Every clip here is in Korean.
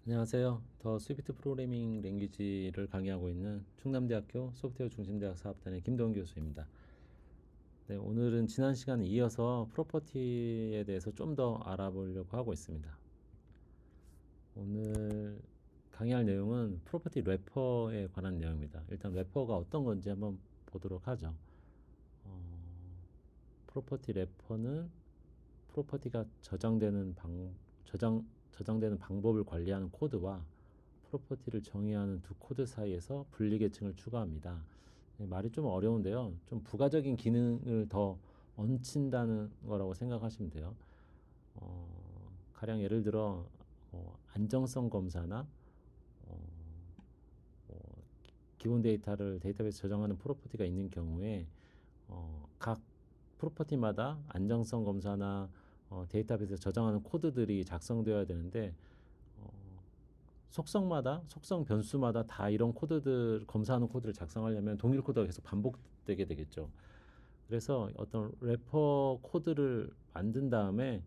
안녕하세요. 더 스위프트 프로그래밍 랭귀지를 강의하고 있는 충남대학교 소프트웨어 중심대학 사업단의 김도훈 교수입니다. 네, 오늘은 지난 시간에 이어서 프로퍼티에 대해서 좀 더 알아보려고 하고 있습니다. 오늘 강의할 내용은 프로퍼티 래퍼에 관한 내용입니다. 일단 래퍼가 어떤 건지 한번 보도록 하죠. 프로퍼티 래퍼는 프로퍼티가 저장되는 방법을 관리하는 코드와 프로퍼티를 정의하는 두 코드 사이에서 분리계층을 추가합니다. 말이 좀 어려운데요. 좀 부가적인 기능을 더 얹힌다는 거라고 생각하시면 돼요. 가령 예를 들어 안정성 검사나 어, 뭐 기본 데이터를 데이터베이스 저장하는 프로퍼티가 있는 경우에 각 프로퍼티마다 안정성 검사나 데이터베이스에 저장하는 코드들이 작성되어야 되는데 속성 변수마다 다 이런 코드들 검사하는 코드를 작성하려면 동일 코드가 계속 반복되게 되겠죠. 그래서 어떤 래퍼 코드를 만든 다음에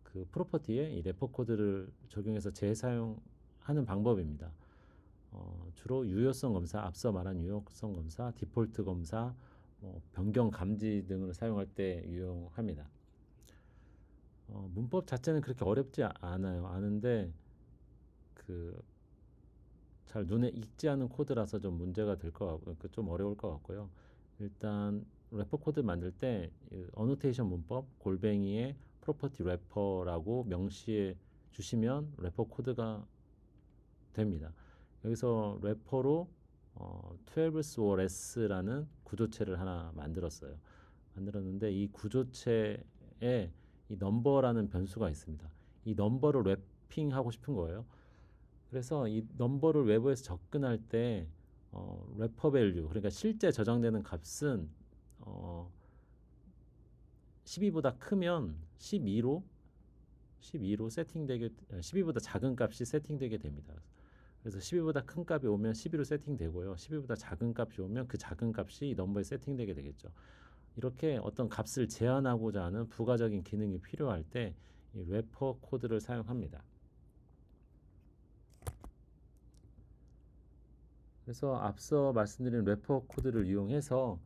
그 프로퍼티에 이 래퍼 코드를 적용해서 재사용하는 방법입니다. 주로 유효성 검사, 앞서 말한 유효성 검사, 디폴트 검사, 변경 감지 등을 사용할 때 유용합니다. 문법 자체는 그렇게 어렵지 않아요. 아는데 그 잘 눈에 익지 않은 코드라서 좀 문제가 될 것 같고 좀 어려울 것 같고요. 일단 래퍼 코드 만들 때 어노테이션 문법 골뱅이에 프로퍼티 래퍼라고 명시해 주시면 래퍼 코드가 됩니다. 여기서 래퍼로 12s or s라는 구조체를 하나 만들었는데 이 구조체에 이 넘버라는 변수가 있습니다. 이 넘버를 래핑하고 싶은 거예요. 그래서 이 넘버를 외부에서 접근할 때 래퍼 밸류, 그러니까 실제 저장되는 값은 12보다 크면 12로 세팅되게, 12보다 작은 값이 세팅되게 됩니다. 그래서 12보다 큰 값이 오면 12로 세팅되고요. 12보다 작은 값이 오면 그 작은 값이 이 넘버에 세팅되게 되겠죠. 이렇게 어떤 값을 제한하고자 하는 부가적인 기능이 필요할 때 이 래퍼 코드를 사용합니다. 그래서 앞서 말씀드린 래퍼 코드를 이용해서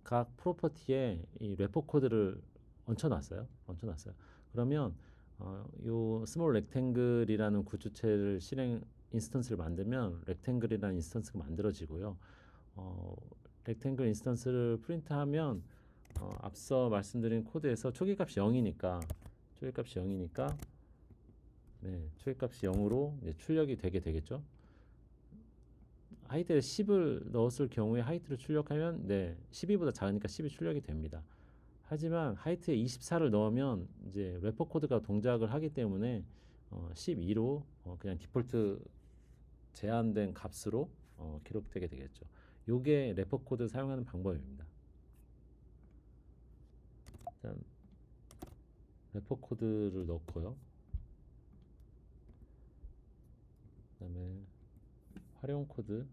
각 프로퍼티에 이 래퍼 코드를 얹혀놨어요. 그러면 요 스몰 렉탱글이라는 구조체를 인스턴스를 만들면 렉탱글이라는 인스턴스가 만들어지고요. 렉탱글 인스턴스를 프린트하면 앞서 말씀드린 코드에서 초기값이 0이니까 네, 초기값이 0으로 출력이 되게 되겠죠. 하이트에 10을 넣었을 경우에 하이트를 출력하면 12보다 작으니까 10이 출력이 됩니다. 하지만 하이트에 24를 넣으면 이제 래퍼 코드가 동작을 하기 때문에 12로 그냥 디폴트 제한된 값으로 기록되게 되겠죠. 요게 래퍼 코드 사용하는 방법입니다. 일단 래퍼 코드를 넣고요. 그다음에 활용 코드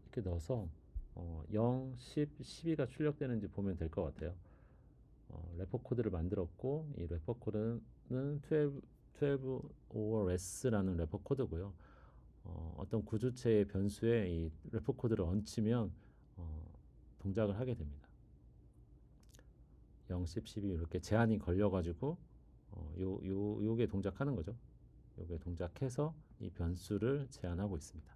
이렇게 넣어서 0, 10, 12가 출력되는지 보면 될 것 같아요. 래퍼 코드를 만들었고 이 래퍼 코드는 12 or s라는 래퍼 코드고요. 어떤 구조체의 변수에 이 래퍼 코드를 얹히면 동작을 하게 됩니다. 0, 10, 12 이렇게 제한이 걸려가지고 요게 동작하는 거죠. 요게 동작해서 이 변수를 제한하고 있습니다.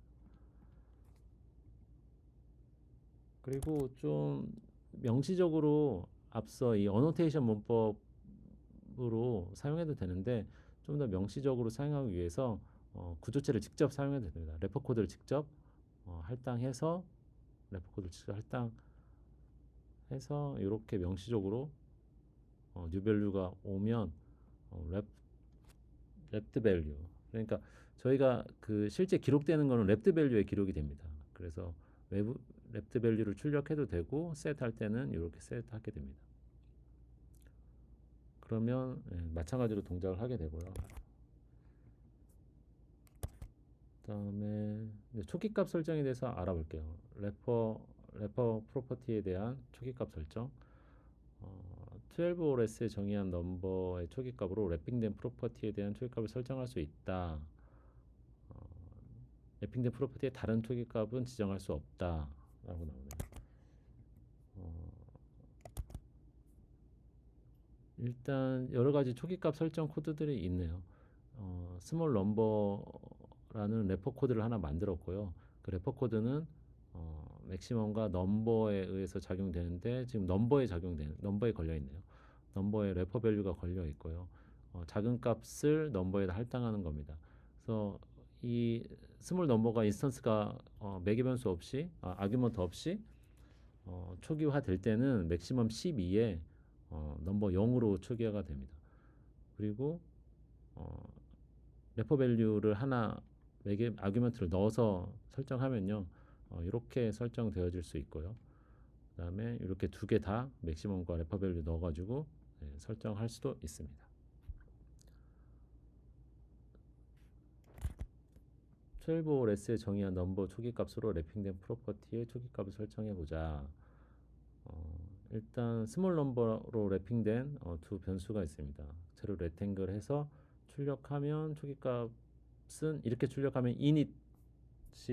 그리고 좀 명시적으로 앞서 이 어노테이션 문법으로 사용해도 되는데 좀 더 명시적으로 사용하기 위해서 구조체를 직접 사용해도 됩니다. 래퍼 코드를 직접 할당해서 이렇게 명시적으로 뉴 밸류가 오면 랩드 밸류, 그러니까 저희가 그 실제 기록되는 거는 랩드 밸류에 기록이 됩니다. 그래서 외부 랩드 밸류를 출력해도 되고 셋할 때는 이렇게 셋하게 됩니다. 그러면 마찬가지로 동작을 하게 되고요. 그다음에 초기값 설정에 대해서 알아볼게요. 래퍼 프로퍼티에 대한 초기값 설정. 12OS에 정의한 넘버의 초기값으로 랩핑된 프로퍼티에 대한 초기값을 설정할 수 있다. 랩핑된 프로퍼티의 다른 초기값은 지정할 수 없다 라고 나오네요. 일단 여러가지 초기값 설정 코드들이 있네요. 스몰 넘버라는 래퍼 코드를 하나 만들었고요. 그 래퍼 코드는 맥시멈과 넘버에 의해서 작용되는데 지금 넘버에 걸려 있네요. 넘버에 래퍼 밸류가 걸려 있고요. 작은 값을 넘버에다 할당하는 겁니다. 그래서 이 스몰 넘버가 인스턴스가 매개 변수 없이 아규먼트 없이 초기화 될 때는 맥시멈 12에 넘버 0으로 초기화가 됩니다. 그리고 래퍼 밸류를 하나 매개 아규먼트를 넣어서 설정하면요. 이렇게 설정되어질 수 있고요. 그 다음에 이렇게 두 개 다 맥시멈과 래퍼 밸류 넣어가지고 설정할 수도 있습니다. 12OS에 정의한 넘버 초기값으로 랩핑된 프로퍼티의 초기값을 설정해보자. 일단 스몰 넘버로 랩핑된 두 변수가 있습니다. 제로 레탱글 해서 출력하면 초기값은 이렇게 출력하면 init이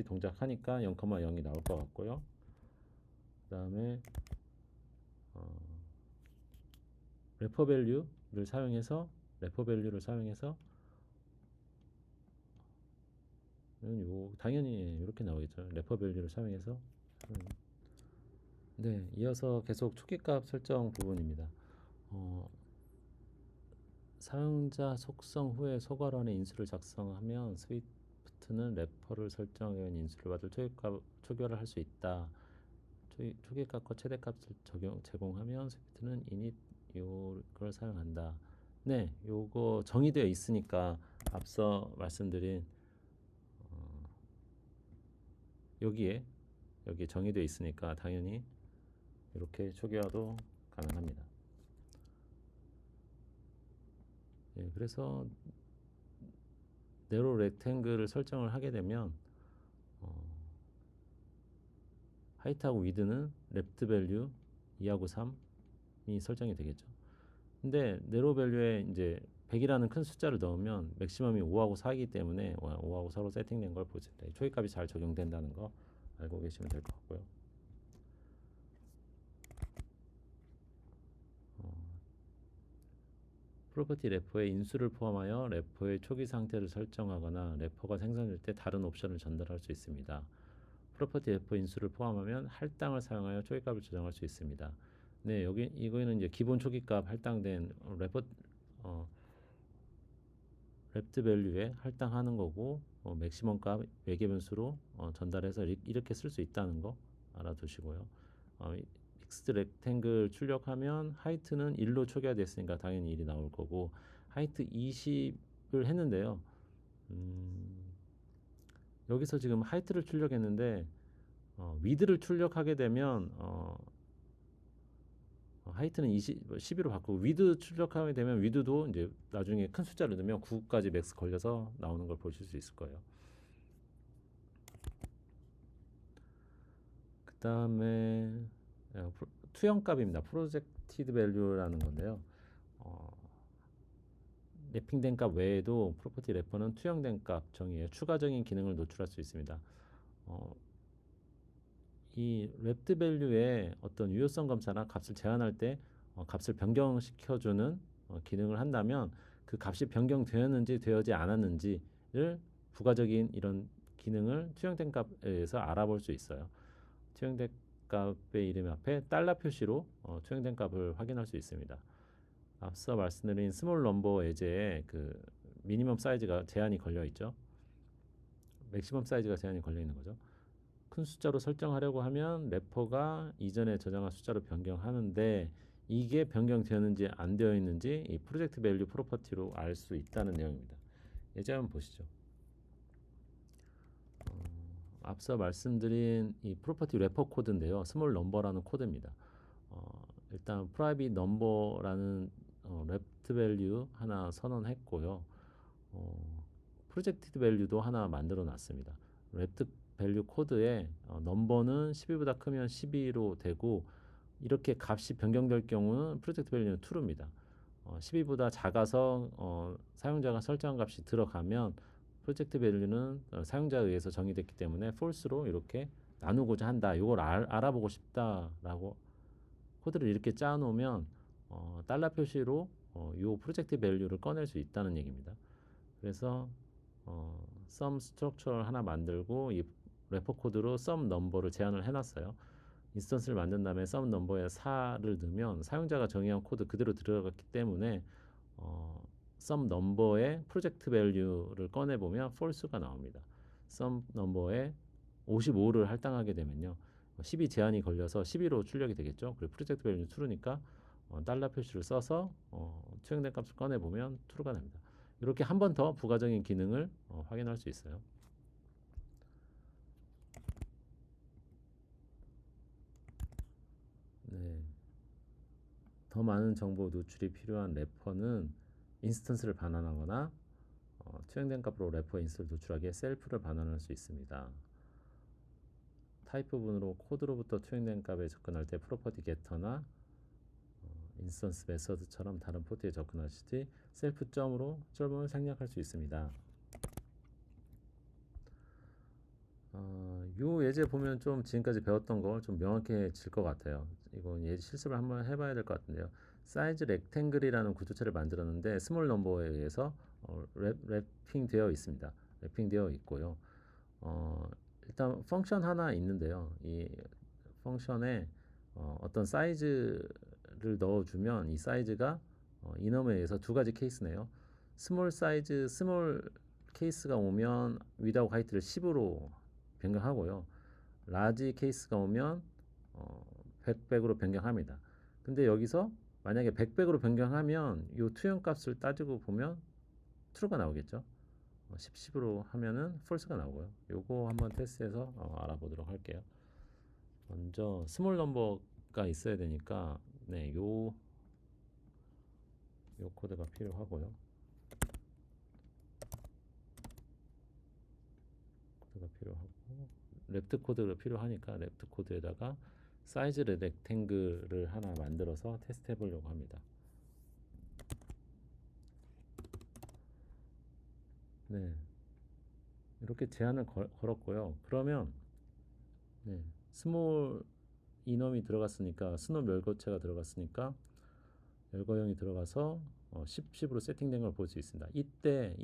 동작하니까 0,0이 나올 것 같고요. 그 다음에 래퍼 밸류를 사용해서 당연히 이렇게 나오겠죠. 래퍼 밸류를 사용해서 네, 이어서 계속 초기값 설정 부분입니다. 사용자 속성 후에 소괄원의 인수를 작성하면 스위프트는 래퍼를 설정한 인수를 받을 초기화를 할 수 있다. 초기값과 최대값을 제공하면 스위프트는 init 이걸 사용한다. 네, 요거 정의되어 있으니까 앞서 말씀드린 여기에 정의되어 있으니까 당연히 이렇게 초기화도 가능합니다. 예, 그래서 네로 렉탱글을 설정을 하게 되면 하이트하고 위드는 랩트 밸류 2하고 3이 설정이 되겠죠. 근데 네로 밸류에 이제 100이라는 큰 숫자를 넣으면 맥시멈이 5하고 4이기 때문에 5하고 4로 세팅된 걸 보십니다. 초기값이 잘 적용된다는 거 알고 계시면 될 것 같고요. 프로퍼티 래퍼에 인수를 포함하여 래퍼의 초기 상태를 설정하거나 래퍼가 생성될 때 다른 옵션을 전달할 수 있습니다. 프로퍼티 래퍼 인수를 포함하면 할당을 사용하여 초기값을 조정할 수 있습니다. 네, 이거는 이제 기본 초기값 할당된 랩트 밸류에 할당하는 거고 맥시멈 값 매개 변수로 전달해서 이렇게 쓸 수 있다는 거 알아두시고요. 믹스드 렉탱글 출력하면 하이트는 1로 초기화됐으니까 당연히 1이 나올 거고 하이트 20을 했는데요. 여기서 지금 하이트를 출력했는데 위드를 출력하게 되면 하이트는 12로 바꾸고 위드 출력하게 되면 위드도 이제 나중에 큰 숫자를 넣으면 9까지 맥스 걸려서 나오는 걸 보실 수 있을 거예요. 그 다음에 투영값입니다. 프로젝티드 밸류라는 건데요. 랩핑된 값 외에도 프로퍼티 래퍼는 투영된 값 정의에 추가적인 기능을 노출할 수 있습니다. 이 랩드 밸류에 어떤 유효성 검사나 값을 제한할 때 값을 변경시켜주는 기능을 한다면 그 값이 변경되었는지 되어지 않았는지를 부가적인 이런 기능을 투영된 값에 의해서 알아볼 수 있어요. 투영된 값의 이름 앞에 달러 표시로 투영된 값을 확인할 수 있습니다. 앞서 말씀드린 스몰 넘버 예제에 그 미니멈 사이즈가 제한이 걸려 있죠. 맥시멈 사이즈가 제한이 걸려 있는 거죠. 큰 숫자로 설정하려고 하면 래퍼가 이전에 저장한 숫자로 변경하는데 이게 변경되었는지 안 되어 있는지 이 프로젝트 밸류 프로퍼티로 알 수 있다는 내용입니다. 예제 한번 보시죠. 앞서 말씀드린 이 프로퍼티 래퍼 코드인데요. 스몰 넘버라는 코드입니다. 일단 프라이빗 넘버라는 랩트 밸류 하나 선언했고요. 프로젝티드 밸류도 하나 만들어 놨습니다. 랩트 밸류 코드에 넘버는 12보다 크면 12로 되고 이렇게 값이 변경될 경우는 프로젝트 밸류는 true입니다. 12보다 작아서 사용자가 설정한 값이 들어가면 프로젝트 밸류는 사용자에 의해서 정의됐기 때문에 false로 이렇게 나누고자 한다. 이걸 알아보고 싶다라고 코드를 이렇게 짜놓으면 달러 표시로 이 프로젝트 밸류를 꺼낼 수 있다는 얘기입니다. 그래서 sum 스트럭처를 하나 만들고 이 래퍼 코드로 sum 넘버를 제한을 해놨어요. 인스턴스를 만든 다음에 sum 넘버에 4를 넣으면 사용자가 정의한 코드 그대로 들어갔기 때문에 sum 넘버의 프로젝트 밸류를 꺼내보면 false가 나옵니다. sum 넘버에 55를 할당하게 되면요. 12 제한이 걸려서 12로 출력이 되겠죠. 그리고 프로젝트 밸류는 true니까 달러 표시를 써서 투영된 값을 꺼내보면 true가 납니다. 이렇게 한 번 더 부가적인 기능을 확인할 수 있어요. 네. 더 많은 정보 노출이 필요한 래퍼는 인스턴스를 반환하거나 투영된 값으로 래퍼 인스턴스를 노출하기에 셀프를 반환할 수 있습니다. 타입 부분으로 코드로부터 투영된 값에 접근할 때 프로퍼티 게터나 인스턴스 메서드처럼 다른 포트에 접근하시되 셀프 점으로 점을 생략할 수 있습니다. 요 예제 보면 좀 지금까지 배웠던 걸 좀 명확해질 것 같아요. 이건 예제 실습을 한번 해봐야 될 것 같은데요. 사이즈 렉탱글이라는 구조체를 만들었는데 스몰 넘버에 의해서 랩핑 되어 있습니다. 랩핑 되어 있고요. 일단 펑션 하나 있는데요. 이 펑션에 어떤 사이즈를 넣어주면 이 사이즈가 이넘에 의해서 두 가지 케이스네요. 스몰 사이즈, 스몰 케이스가 오면 without height를 10으로 변경하고요. 라지 케이스가 오면 100으로 변경합니다. 근데 여기서 만약에 100으로 변경하면 이 투영 값을 따지고 보면 true가 나오겠죠. 10으로 하면은 false가 나오고요. 요거 한번 테스트해서 알아보도록 할게요. 먼저 스몰 넘버가 있어야 되니까 네, 요 코드가 필요하고요. 코드가 필요하고 랩트 코드가 필요하니까 랩트 코드에다가 사이즈 렉탱글을 하나 만들어서 테스트 해보려고 합니다. 네, 이렇게 제한을 걸었고요. 그러면 네, 스몰 이넘이 들어갔으니까 스노 멸거체가 들어갔으니까 열거형이 들어가서 10으로 세팅된 걸 볼 수 있습니다. 이때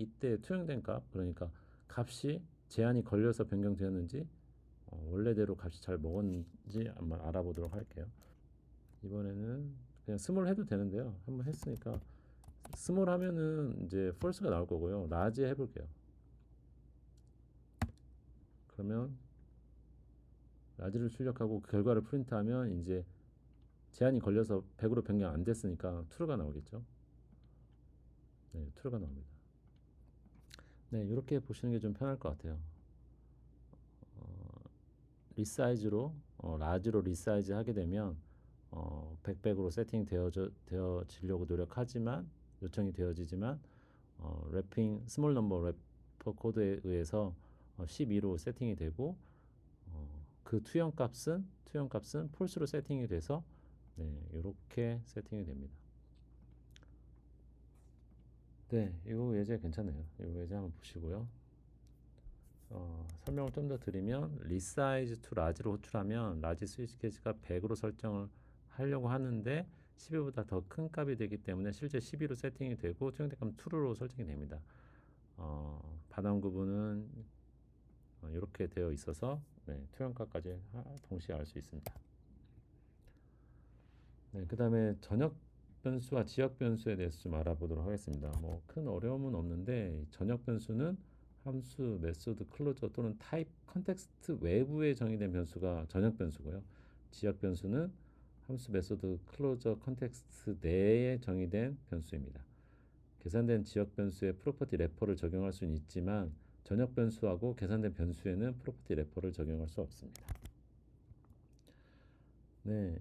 투영된 값, 그러니까 값이 제한이 걸려서 변경되었는지 원래대로 값이 잘 먹었는지 한번 알아보도록 할게요. 이번에는 그냥 스몰 해도 되는데요. 한번 했으니까 스몰 하면은 이제 false가 나올 거고요. 라지 해볼게요. 그러면 라지를 출력하고 그 결과를 프린트하면 이제 제한이 걸려서 100으로 변경 안 됐으니까 true가 나오겠죠. 네, true가 나옵니다. 네, 이렇게 보시는 게 좀 편할 것 같아요. 리사이즈로 라지로 리사이즈 하게 되면 100으로 세팅 되어지려고 노력하지만 요청이 되어지지만 래핑 스몰 넘버 래퍼 코드에 의해서 12로 세팅이 되고 그 투영 값은 폴스로 세팅이 돼서 네, 이렇게 세팅이 됩니다. 네, 이 예제 괜찮네요. 이 예제 한번 보시고요. 설명을 좀 더 드리면 리사이즈 투 라지로 호출하면 라지 스위치 케이스가 100으로 설정을 하려고 하는데 12보다 더 큰 값이 되기 때문에 실제 12로 세팅이 되고 투영된 값은 true로 설정이 됩니다. 반환 구분은 이렇게 되어 있어서 네, 투영값까지 동시에 알 수 있습니다. 네, 그 다음에 전역 변수와 지역 변수에 대해서 좀 알아보도록 하겠습니다. 뭐 큰 어려움은 없는데 전역 변수는 함수, 메소드, 클로저 또는 타입, 컨텍스트 외부에 정의된 변수가 전역 변수고요. 지역 변수는 함수, 메소드, 클로저, 컨텍스트 내에 정의된 변수입니다. 계산된 지역 변수에 프로퍼티 래퍼를 적용할 수는 있지만 전역 변수하고 계산된 변수에는 프로퍼티 래퍼를 적용할 수 없습니다. 네,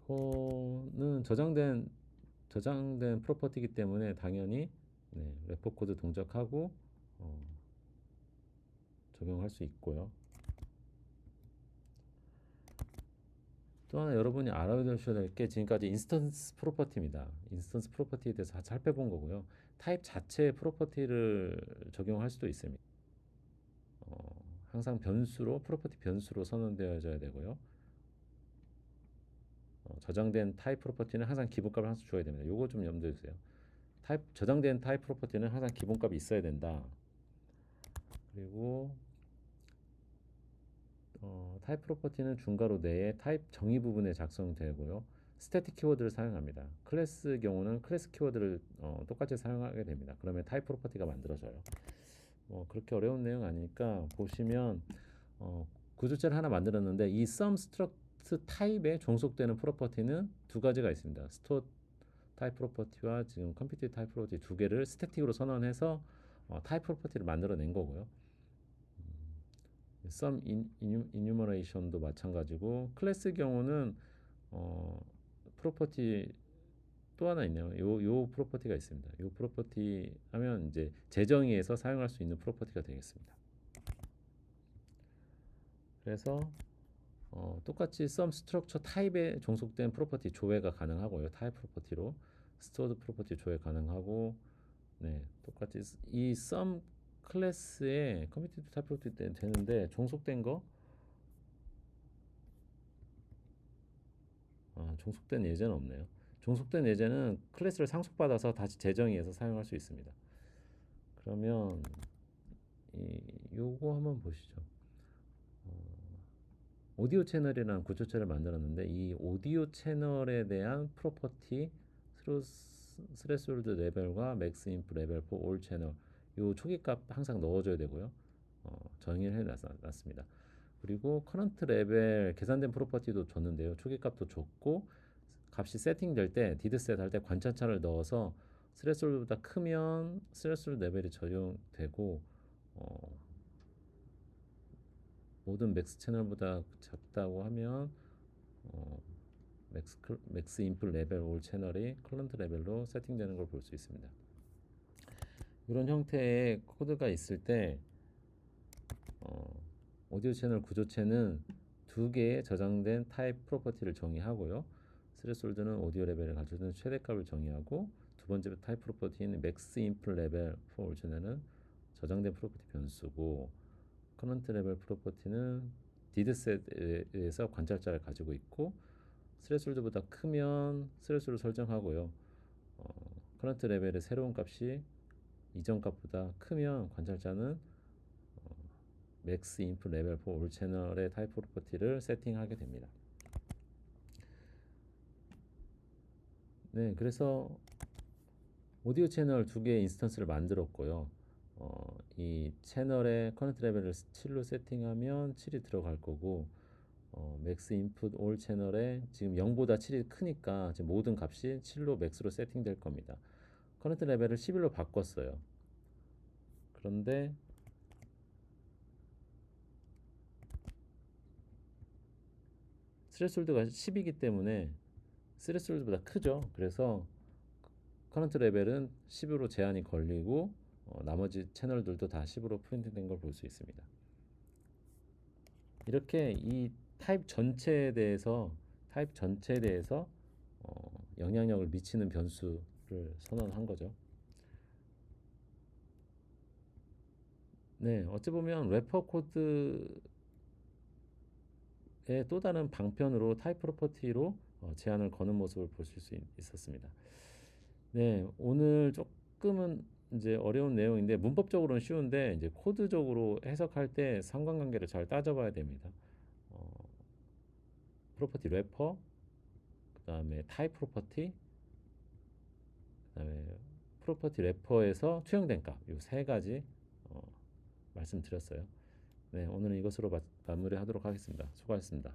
이거는 저장된 프로퍼티이기 때문에 당연히 네, 래퍼 코드 동작하고 적용할 수 있고요. 또 하나 여러분이 알아두셔야 될 게 지금까지 인스턴스 프로퍼티입니다. 인스턴스 프로퍼티에 대해서 살펴본 거고요. 타입 자체의 프로퍼티를 적용할 수도 있습니다. 항상 변수로 프로퍼티 변수로 선언되어져야 되고요. 저장된 타입 프로퍼티는 항상 기본값을 항상 줘야 됩니다. 요거 좀 염두에 두세요. 저장된 타입 프로퍼티는 항상 기본값이 있어야 된다. 그리고 타입 프로퍼티는 중괄호 내에 타입 정의 부분에 작성되고요. 스태틱 키워드를 사용합니다. 클래스 경우는 클래스 키워드를 똑같이 사용하게 됩니다. 그러면 타입 프로퍼티가 만들어져요. 그렇게 어려운 내용 아니니까 보시면 구조체를 하나 만들었는데 이 sum struct 타입에 종속되는 프로퍼티는 두 가지가 있습니다. 스토어 타입 프로퍼티와 지금 컴퓨트 타입 프로퍼티 두 개를 스태틱으로 선언해서 타입 프로퍼티를 만들어낸 거고요. sum enumeration도 마찬가지고 클래스 경우는 프로퍼티 또 하나 있네요. 요 프로퍼티가 있습니다. 요 프로퍼티 하면 이제 재정의에서 사용할 수 있는 프로퍼티가 되겠습니다. 그래서 똑같이 sum structure 타입에 종속된 프로퍼티 조회가 가능하고요. 타입 프로퍼티로 stored 프로퍼티 조회 가능하고, 네, 똑같이 이 sum 클래스에 커뮤니티 타입 프로퍼티 되는데 종속된 거 종속된 예제는 없네요. 종속된 예제는 클래스를 상속받아서 다시 재정의해서 사용할 수 있습니다. 그러면 요거 한번 보시죠. 오디오 채널이라는 구조체를 만들었는데 이 오디오 채널에 대한 프로퍼티 스레솔드 레벨과 맥스 인프 레벨 포 올 채널 요 초기값 항상 넣어줘야 되고요. 정의를 해놨습니다. 그리고 커런트 레벨 계산된 프로퍼티도 줬는데요. 초기값도 줬고 값이 세팅될 때 디드셋 할 때 관찰차를 넣어서 스레솔드보다 크면 스레솔드 레벨이 적용되고 모든 맥스 채널보다 작다고 하면 맥스 인풋 레벨 올 채널이 커런트 레벨로 세팅되는 걸 볼 수 있습니다. 이런 형태의 코드가 있을 때 오디오 채널 구조체는 두 개의 저장된 타입 프로퍼티를 정의하고요. 스레솔드는 오디오 레벨을 가져오는 최대값을 정의하고 두 번째 타입 프로퍼티인 맥스 인풋 레벨 올 채널은 저장된 프로퍼티 변수고 커런트 레벨 프로퍼티는 디드셋에서 관찰자를 가지고 있고 스레솔드보다 크면 스레솔을 설정하고요. 커런트 레벨의 새로운 값이 이전 값보다 크면 관찰자는 맥스 인풋 레벨 포 올 채널의 타입 프로퍼티를 세팅하게 됩니다. 네, 그래서 오디오 채널 두 개의 인스턴스를 만들었고요. 이 채널의 커런트 레벨을 7로 세팅하면 7이 들어갈 거고 맥스 인풋 올 채널에 지금 0보다 7이 크니까 지금 모든 값이 7로 맥스로 세팅될 겁니다. 커런트 레벨을 11로 바꿨어요. 그런데 스레솔드가 10이기 때문에 스레솔드보다 크죠. 그래서 커런트 레벨은 10으로 제한이 걸리고 나머지 채널들도 다 10으로 프린트된 걸 볼 수 있습니다. 이렇게 이 타입 전체에 대해서 영향력을 미치는 변수를 선언한 거죠. 네, 어찌 보면 래퍼 코드의 또 다른 방편으로 타입 프로퍼티로 제한을 거는 모습을 보실 수 있었습니다. 네, 오늘 조금은 이제 어려운 내용인데 문법적으로는 쉬운데 이제 코드적으로 해석할 때 상관관계를 잘 따져봐야 됩니다. 프로퍼티 래퍼, 그다음에 타입 프로퍼티, 그다음에 프로퍼티 래퍼에서 투영된 값, 이 세 가지 말씀드렸어요. 네, 오늘은 이것으로 마무리하도록 하겠습니다. 수고하셨습니다.